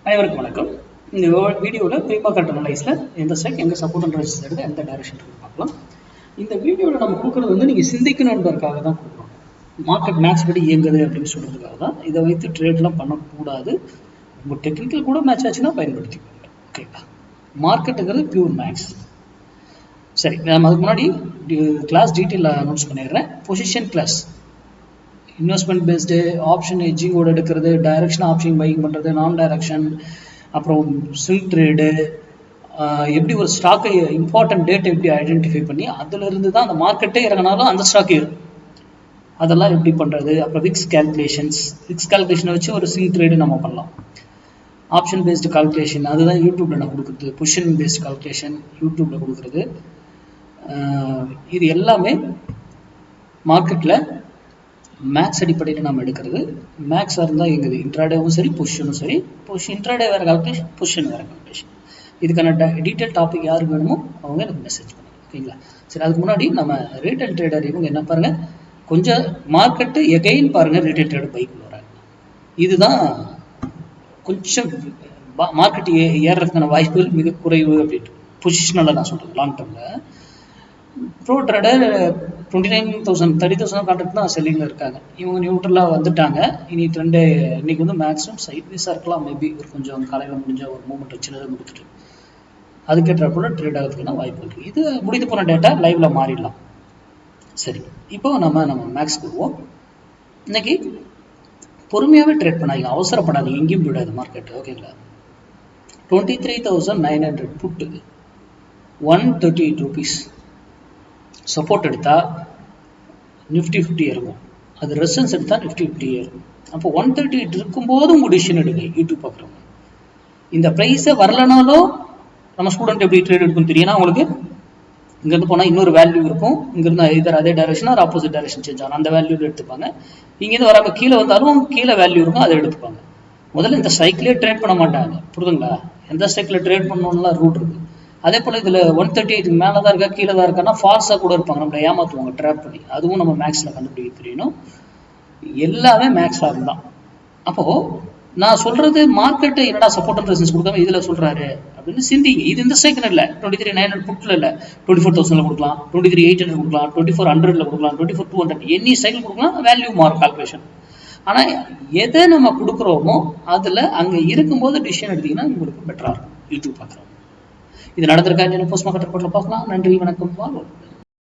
அனைவருக்கும் வணக்கம். இந்த வீடியோவில் ப்ரீமார்க்கெட் அனலைஸில் எந்த ஸ்டாக் எங்கே சப்போர்ட் அண்ட் ரெசிஸ்டன்ஸ் எடுத்து எந்த டைரக்ஷன் பார்க்கலாம். இந்த வீடியோவில் நம்ம கொடுக்குறது வந்து நீங்கள் சிந்திக்கணுன்றதுக்காக தான் கொடுக்குறோம். மார்க்கெட் மேட்ச் படி இயங்குது அப்படின்னு சொல்கிறதுக்காக தான். இதை வைத்து ட்ரேட்லாம் பண்ணக்கூடாது. உங்கள் டெக்னிக்கல் கூட மேட்ச் ஆச்சுன்னா பயன்படுத்திக்கோங்க. ஓகேங்களா? மார்க்கெட்டுங்கிறது பியூர் மேக்ஸ். சரி, நம்ம அதுக்கு முன்னாடி கிளாஸ் டீட்டெயில் அனௌன்ஸ் பண்ணிடுறேன். Position class investment based option ஹெட்ஜிங்கோடு எடுக்கிறது, டைரக்ஷன் ஆப்ஷன் பையிங் பண்ணுறது, நான் டைரக்ஷன், அப்புறம் ஸ்விங் ட்ரேடு, எப்படி ஒரு ஸ்டாக்கை இம்பார்ட்டன்ட் டேட் எப்படி ஐடென்டிஃபை பண்ணி அதுலேருந்து தான் அந்த மார்க்கெட்டே இறங்கினாலும் அந்த ஸ்டாக் இருக்கும், அதெல்லாம் எப்படி பண்ணுறது. அப்புறம் விக்ஸ் கால்குலேஷனை வச்சு ஒரு ஸ்விங் ட்ரேடு நம்ம பண்ணலாம். ஆப்ஷன் பேஸ்டு கால்குலேஷன் அதுதான் யூடியூப்பில் நான் கொடுக்குறது. பொசிஷன் பேஸ்ட் கால்குலேஷன் யூடியூப்பில் கொடுக்குறது. இது எல்லாமே மார்க்கெட்டில் மேக்ஸ் அடிப்படையில் நம்ம எடுக்கிறது. மேக்ஸாக இருந்தால் எங்குது இன்ட்ராடேவும் சரி பொசிஷனும் சரி. இன்ட்ராடே வேறு கால்குலேஷன், பொசிஷன் வேறு கால்குலேஷன். இதுக்கான டீட்டெயில் டாபிக் யாருக்கு வேணுமோ அவங்க எனக்கு மெசேஜ் பண்ணுங்க. ஓகேங்களா? சரி, அதுக்கு முன்னாடி நம்ம ரீட்டைல் ட்ரேடர் இவங்க என்ன பாருங்கள், கொஞ்சம் மார்க்கெட்டு எகைன் பாருங்கள், ரீட்டைல் ட்ரேடர் பைக்குள்ள வராங்க. இதுதான் கொஞ்சம் மார்க்கெட் ஏறுறதுக்கான வாய்ப்புகள் மிக குறைவு அப்படின்ட்டு பொசிஷனில் நான் சொல்கிறேன். லாங் டேர்மில் ப்ரோ ட்ரேடர் 29,000 30,000 கான்ட்ராக்ட் தான் செல்லிங்கில் இருக்காங்க. இவங்க நியூட்ரலாக வந்துட்டாங்க. இனி ட்ரெண்டு இன்னைக்கு வந்து மேக்ஸிமம் சைட் வீஸாக இருக்கலாம். மேபி ஒரு கொஞ்சம் காலையில் முடிஞ்ச ஒரு மூமெண்ட் சின்னதாக கொடுத்துட்டு அதுக்கேற்ற கூட ட்ரேட் ஆகிறதுக்கான வாய்ப்பு இருக்குது. இது முடிந்து போன டேட்டா லைவ்ல மாறிடலாம். சரி, இப்போ நம்ம மேக்ஸ் போடுவோம். இன்னைக்கு பொறுமையாகவே ட்ரேட் பண்ணாதீங்க, அவசரப்படாதீங்க, எங்கேயும் போயிடாது மார்க்கெட். ஓகேங்களா? 23,900 புட்டு 138 rupees சப்போர்ட் எடுத்தால் நிஃப்டி 50 இருக்கும். அது ரெசன்ஸ் எடுத்தால் நிஃப்டி 50 ஏறும். அப்போ 138 இருக்கும்போது உங்கள் டிசிஷன் எடுங்க. யூடியூப் பார்க்குறவங்க இந்த ப்ரைஸை வரலனாலும் நம்ம ஸ்டூடெண்ட் எப்படி ட்ரேட் எடுக்குன்னு தெரியும்னா உங்களுக்கு இங்கேருந்து போனால் இன்னொரு வேல்யூ இருக்கும். இங்கேருந்து இதர் அதே டைரக்ஷன் ஒரு ஆப்போசிட் டைரக்ஷன் சேஞ்ச் ஆகும். அந்த வேல்யூவில் எடுத்துப்பாங்க. இங்கேருந்து வராமல் கீழே வந்தாலும் கீழே வேல்யூ இருக்கும், அதை எடுத்துப்பாங்க. முதல்ல இந்த சைக்கிளே ட்ரேட் பண்ண மாட்டாங்க. புரிதுங்களா? எந்த சைக்கிளில் ட்ரேட் பண்ணணும்லாம் ரூட் இருக்குது. அதே போல் இதில் 138 மேலே தான் இருக்கா கீழே தான் இருக்கான்னா ஃபால்ஸாக கூட இருப்பாங்க, நம்மளை ஏமாற்றுவாங்க ட்ராப் பண்ணி. அதுவும் நம்ம மேக்ஸில் கண்டுபிடிக்க தெரியணும். எல்லாமே மேக்ஸ் ஃபார்ம் தான். அப்போது நான் சொல்கிறது மார்க்கெட்டு என்னடா சப்போர்ட் அண்ட் ரெசிஸ்டன்ஸ் கொடுக்காம இதில் சொல்கிறாரு அப்படின்னு சிந்திங்க. இது இந்த சைக்கிள் இல்லை. 23,900 புட்டில் இல்லை, 24,000 கொடுக்கலாம், 23,800 கொடுக்கலாம், 2400 கொடுக்கலாம், 24,200 எனி சைக்கிள் கொடுக்கலாம். Value mark calculation. ஆனால் எதை நம்ம கொடுக்குறோமோ அதில் அங்கே இருக்கும்போது டிசிஷன் எடுத்திங்கன்னா உங்களுக்கு பெட்டராக இருக்கும். யூடியூப் பார்க்குறோம். இது நடந்திருக்கா போஸ்ட் மார்க்கெட் ரிப்போர்ட்ல பார்க்கலாம். நன்றி, வணக்கம்.